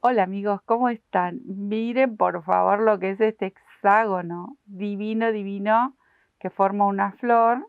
Hola amigos, ¿cómo están? Miren por favor lo que es este hexágono divino, divino, que forma una flor.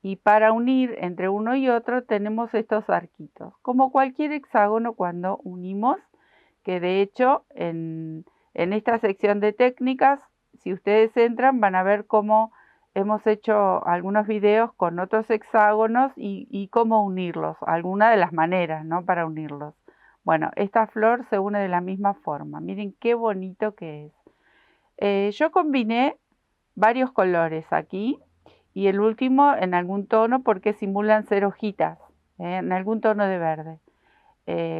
Y para unir entre uno y otro tenemos estos arquitos, como cualquier hexágono cuando unimos, que de hecho en esta sección de técnicas, si ustedes entran van a ver cómo hemos hecho algunos videos con otros hexágonos y cómo unirlos, alguna de las maneras, ¿no? Para unirlos. Bueno, esta flor se une de la misma forma. Miren qué bonito que es. Yo combiné varios colores aquí y el último en algún tono porque simulan ser hojitas, en algún tono de verde.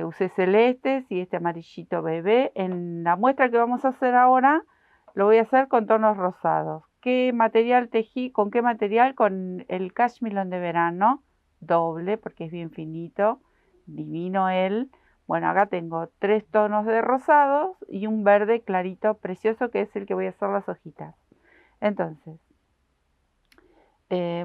Usé celestes y este amarillito bebé. En la muestra que vamos a hacer ahora lo voy a hacer con tonos rosados. ¿Qué material tejí? ¿Con qué material? Con el cashmere de verano, doble porque es bien finito, divino él. Bueno, acá tengo 3 tonos de rosados y un verde clarito, precioso, que es el que voy a hacer las hojitas. Entonces,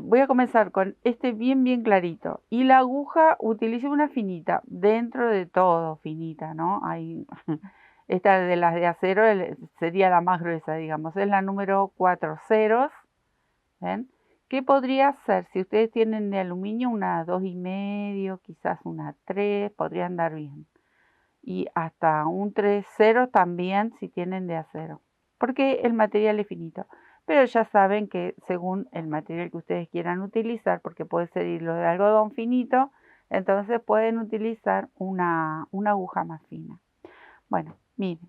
voy a comenzar con este bien clarito. Y la aguja utilicé una finita, dentro de todo finita, ¿no? Hay, esta de las de acero sería la más gruesa, digamos. Es la número 4 ceros, ¿ven? ¿Qué podría ser? Si ustedes tienen de aluminio, una 2,5, quizás una 3, podrían dar bien. Y hasta un 3 ceros también si tienen de acero, porque el material es finito. Pero ya saben que según el material que ustedes quieran utilizar, porque puede ser hilo de algodón finito, entonces pueden utilizar una aguja más fina. Bueno, miren,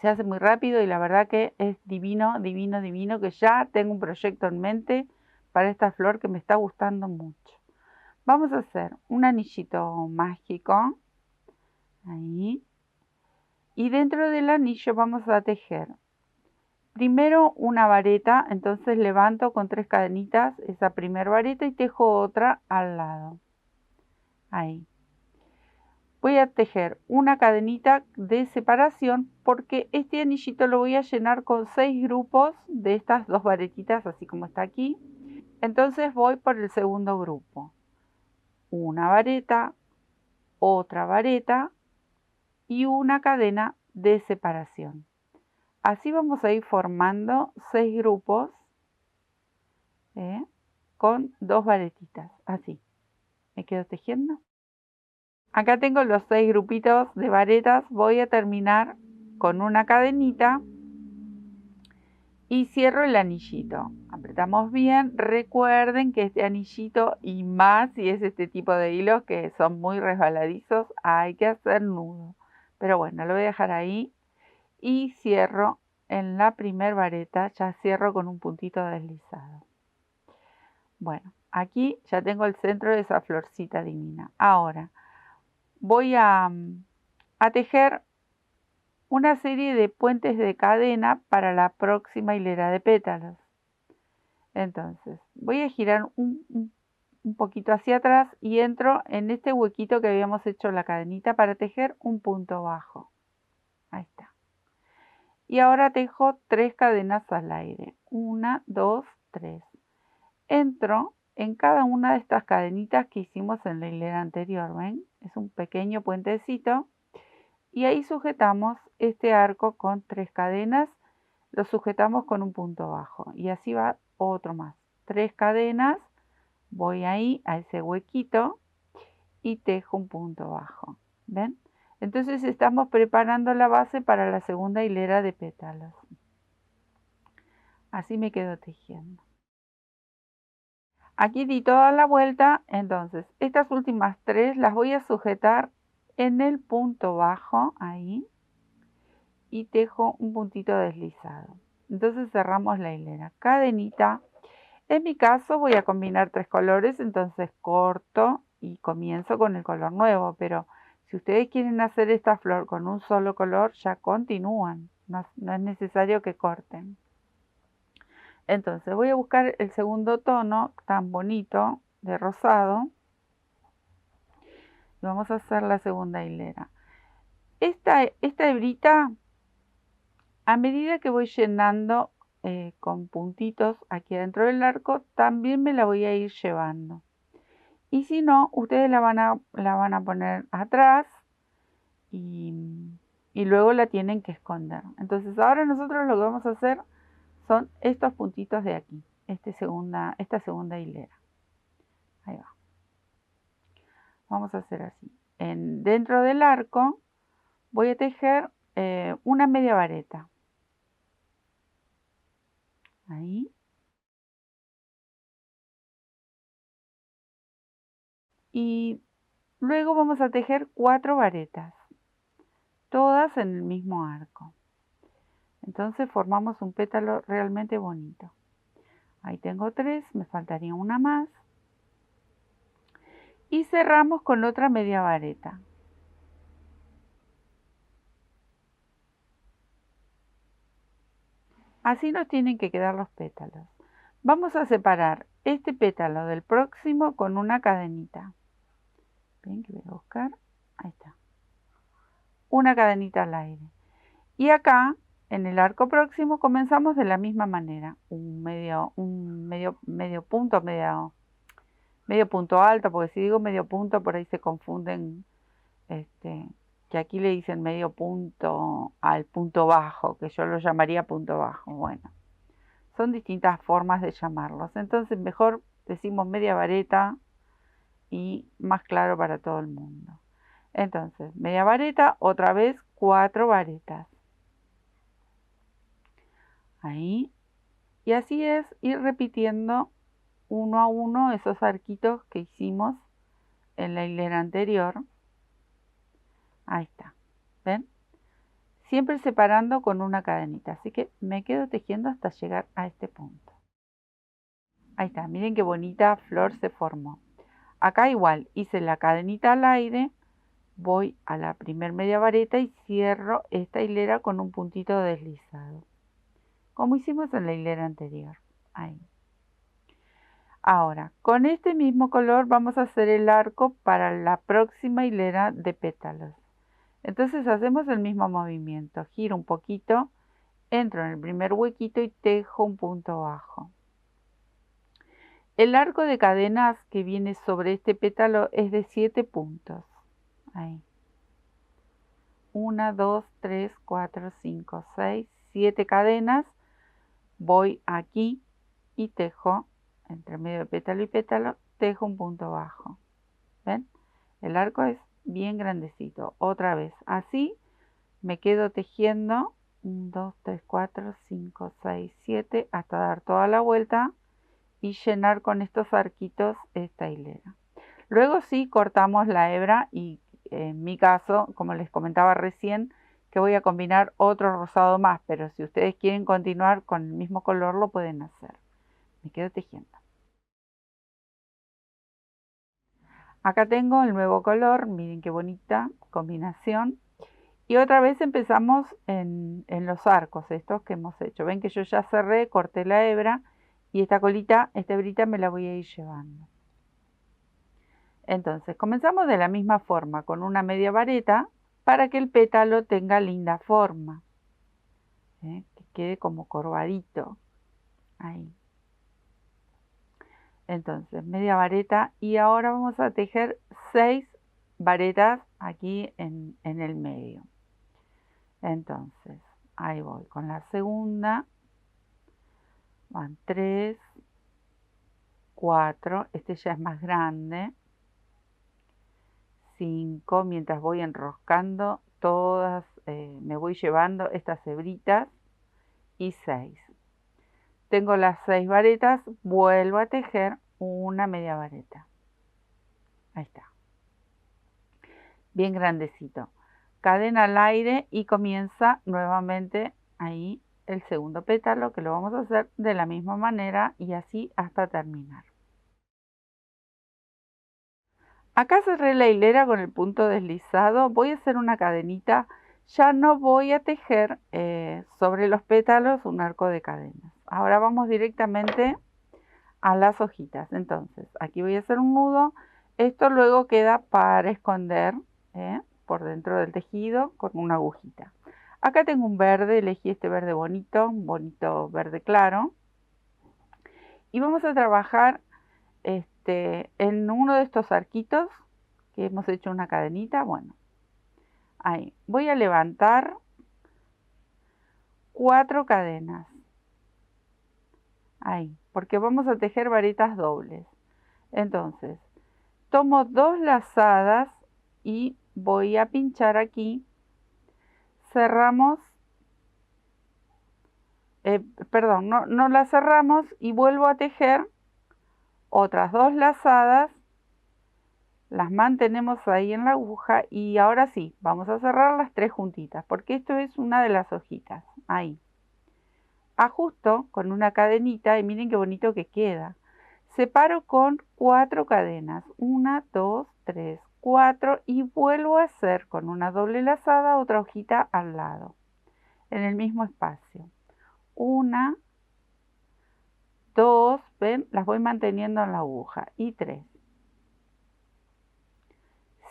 se hace muy rápido y la verdad que es divino, divino, divino, que ya tengo un proyecto en mente para esta flor que me está gustando mucho. Vamos a hacer un anillito mágico, ahí. Y dentro del anillo vamos a tejer primero una vareta, entonces levanto con 3 cadenitas esa primera vareta y tejo otra al lado. Ahí. Voy a tejer una cadenita de separación porque este anillito lo voy a llenar con 6 grupos de estas 2 varetitas, así como está aquí. Entonces voy por el segundo grupo. Una vareta, otra vareta y una cadena de separación. Así vamos a ir formando 6 grupos con 2 varetitas, así. Me quedo tejiendo. Acá tengo los 6 grupitos de varetas. Voy a terminar con una cadenita y cierro el anillito. Apretamos bien. Recuerden que este anillito, y más si es este tipo de hilos que son muy resbaladizos, hay que hacer nudo. Pero bueno, lo voy a dejar ahí y cierro en la primer vareta. Ya cierro con un puntito deslizado. Bueno, aquí ya tengo el centro de esa florcita divina. Ahora voy a tejer una serie de puentes de cadena para la próxima hilera de pétalos. Entonces voy a girar un poquito hacia atrás y entro en este huequito que habíamos hecho la cadenita para tejer un punto bajo. Ahí está. Y ahora tejo 3 cadenas al aire. 1, 2, 3. Entro en cada una de estas cadenitas que hicimos en la hilera anterior, ¿ven? Es un pequeño puentecito y ahí sujetamos este arco con 3 cadenas, lo sujetamos con un punto bajo y así va otro más. 3 cadenas, voy ahí a ese huequito y tejo un punto bajo, ¿ven? Entonces estamos preparando la base para la segunda hilera de pétalos. Así me quedo tejiendo. Aquí di toda la vuelta, entonces estas últimas 3 las voy a sujetar en el punto bajo, ahí, y tejo un puntito deslizado. Entonces cerramos la hilera, cadenita. En mi caso voy a combinar 3 colores, entonces corto y comienzo con el color nuevo, pero si ustedes quieren hacer esta flor con un solo color, ya continúan, no es necesario que corten. Entonces voy a buscar el segundo tono tan bonito de rosado y vamos a hacer la segunda hilera. Esta hebrita, a medida que voy llenando con puntitos aquí adentro del arco, también me la voy a ir llevando. Y si no, ustedes la van a poner atrás y, y luego la tienen que esconder. Entonces ahora nosotros lo que vamos a hacer son estos puntitos de aquí, esta segunda hilera. Ahí va. Vamos a hacer así. Dentro del arco voy a tejer una media vareta. Ahí. Y luego vamos a tejer 4 varetas, todas en el mismo arco. Entonces formamos un pétalo realmente bonito. Ahí tengo 3, me faltaría una más. Y cerramos con otra media vareta. Así nos tienen que quedar los pétalos. Vamos a separar este pétalo del próximo con una cadenita. Ven que voy a buscar. Ahí está. Una cadenita al aire. Y acá, en el arco próximo, comenzamos de la misma manera. Un medio punto, medio punto alto, porque si digo medio punto, por ahí se confunden, que aquí le dicen medio punto al punto bajo, que yo lo llamaría punto bajo. Bueno, son distintas formas de llamarlos. Entonces mejor decimos media vareta y más claro para todo el mundo. Entonces, media vareta, otra vez 4 varetas. Ahí. Y así es ir repitiendo uno a uno esos arquitos que hicimos en la hilera anterior. Ahí está. ¿Ven? Siempre separando con una cadenita. Así que me quedo tejiendo hasta llegar a este punto. Ahí está. Miren qué bonita flor se formó. Acá igual, hice la cadenita al aire. Voy a la primer media vareta y cierro esta hilera con un puntito deslizado. Como hicimos en la hilera anterior. Ahí. Ahora, con este mismo color vamos a hacer el arco para la próxima hilera de pétalos. Entonces hacemos el mismo movimiento. Giro un poquito, entro en el primer huequito y tejo un punto bajo. El arco de cadenas que viene sobre este pétalo es de 7 puntos. Ahí. 1, 2, 3, 4, 5, 6, 7 cadenas. Voy aquí y tejo entre medio de pétalo y pétalo, tejo un punto bajo. ¿Ven? El arco es bien grandecito. Otra vez, así me quedo tejiendo 1, 2, 3, 4, 5, 6, 7 hasta dar toda la vuelta y llenar con estos arquitos esta hilera. Luego sí cortamos la hebra y en mi caso, como les comentaba recién, que voy a combinar otro rosado más, pero si ustedes quieren continuar con el mismo color lo pueden hacer. Me quedo tejiendo. Acá tengo el nuevo color, miren qué bonita combinación. Y otra vez empezamos en los arcos estos que hemos hecho. Ven que yo ya cerré, corté la hebra y esta colita, esta hebrita me la voy a ir llevando. Entonces comenzamos de la misma forma con una media vareta para que el pétalo tenga linda forma. Que quede como corvadito. Ahí. Entonces media vareta y ahora vamos a tejer 6 varetas aquí en el medio. Entonces ahí voy con la segunda, van 3, 4, este ya es más grande, 5, mientras voy enroscando todas, me voy llevando estas hebritas y 6. Tengo las 6 varetas, vuelvo a tejer una media vareta. Ahí está. Bien grandecito. Cadena al aire y comienza nuevamente ahí el segundo pétalo, que lo vamos a hacer de la misma manera y así hasta terminar. Acá cerré la hilera con el punto deslizado. Voy a hacer una cadenita. Ya no voy a tejer sobre los pétalos un arco de cadenas. Ahora vamos directamente a las hojitas. Entonces, aquí voy a hacer un nudo. Esto luego queda para esconder por dentro del tejido con una agujita. Acá tengo un verde, elegí este verde bonito, un bonito verde claro. Y vamos a trabajar en uno de estos arquitos que hemos hecho una cadenita. Bueno, Ahí, voy a levantar 4 cadenas. Ahí, porque vamos a tejer varetas dobles. Entonces, tomo 2 lazadas y voy a pinchar aquí. Cerramos, perdón, no la cerramos y vuelvo a tejer otras 2 lazadas. Las mantenemos ahí en la aguja y ahora sí, vamos a cerrar las 3 juntitas, porque esto es una de las hojitas. Ahí. Ajusto con una cadenita y miren qué bonito que queda. Separo con 4 cadenas, 1, 2, 3, 4 y vuelvo a hacer con una doble lazada otra hojita al lado, en el mismo espacio. 1, 2, ven, las voy manteniendo en la aguja y 3.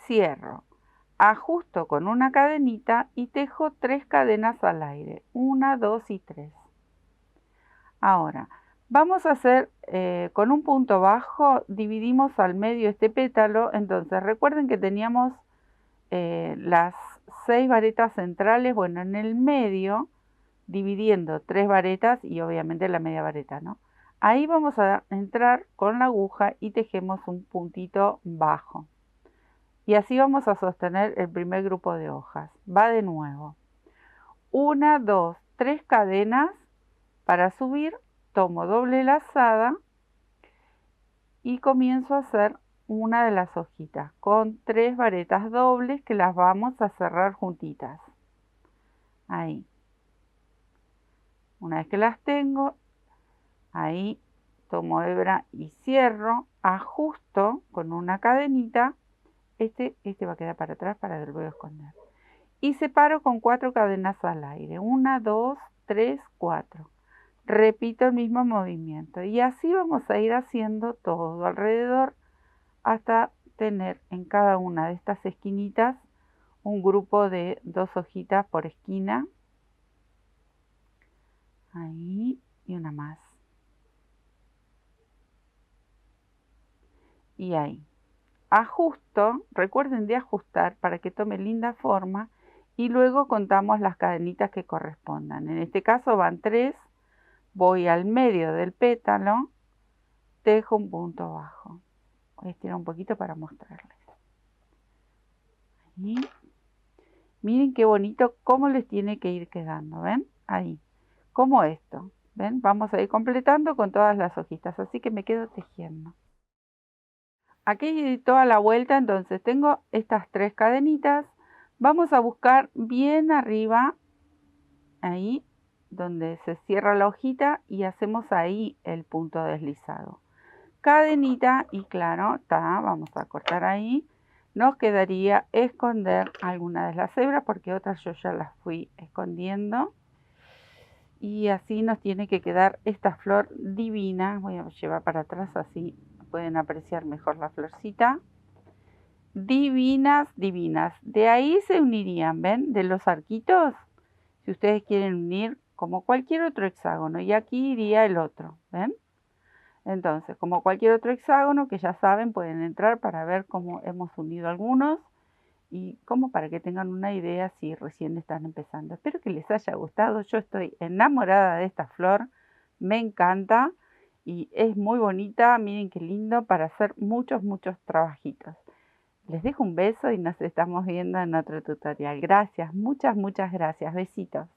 Cierro, ajusto con una cadenita y tejo 3 cadenas al aire, 1, 2 y 3. Ahora, vamos a hacer con un punto bajo, dividimos al medio este pétalo. Entonces recuerden que teníamos las 6 varetas centrales. Bueno, en el medio, dividiendo 3 varetas y obviamente la media vareta, ¿no? Ahí vamos a entrar con la aguja y tejemos un puntito bajo. Y así vamos a sostener el primer grupo de hojas. Va de nuevo. 1, 2, 3 cadenas para subir. Tomo doble lazada y comienzo a hacer una de las hojitas con 3 varetas dobles que las vamos a cerrar juntitas. Ahí. Una vez que las tengo, ahí tomo hebra y cierro, ajusto con una cadenita. Este va a quedar para atrás para que lo voy a esconder. Y separo con 4 cadenas al aire. 1, 2, 3, 4. Repito el mismo movimiento y así vamos a ir haciendo todo alrededor hasta tener en cada una de estas esquinitas un grupo de 2 hojitas por esquina. Ahí y una más. Y ahí. Ajusto, recuerden de ajustar para que tome linda forma y luego contamos las cadenitas que correspondan. En este caso van 3. Voy al medio del pétalo, tejo un punto bajo. Voy a estirar un poquito para mostrarles. Ahí. Miren qué bonito cómo les tiene que ir quedando, ¿ven? Ahí, como esto, ¿ven? Vamos a ir completando con todas las hojitas, así que me quedo tejiendo. Aquí di toda la vuelta, entonces tengo estas 3 cadenitas. Vamos a buscar bien arriba, ahí, donde se cierra la hojita y hacemos ahí el punto deslizado. Cadenita y claro, vamos a cortar ahí. Nos quedaría esconder algunas de las hebras porque otras yo ya las fui escondiendo. Y así nos tiene que quedar esta flor divina. Voy a llevar para atrás así pueden apreciar mejor la florcita. Divinas, divinas. De ahí se unirían, ¿ven? De los arquitos, si ustedes quieren unir como cualquier otro hexágono. Y aquí iría el otro, ¿ven? Entonces, como cualquier otro hexágono, que ya saben, pueden entrar para ver cómo hemos unido algunos y como para que tengan una idea si recién están empezando. Espero que les haya gustado. Yo estoy enamorada de esta flor, me encanta y es muy bonita. Miren qué lindo para hacer muchos trabajitos. Les dejo un beso y nos estamos viendo en otro tutorial. Gracias, muchas gracias. Besitos.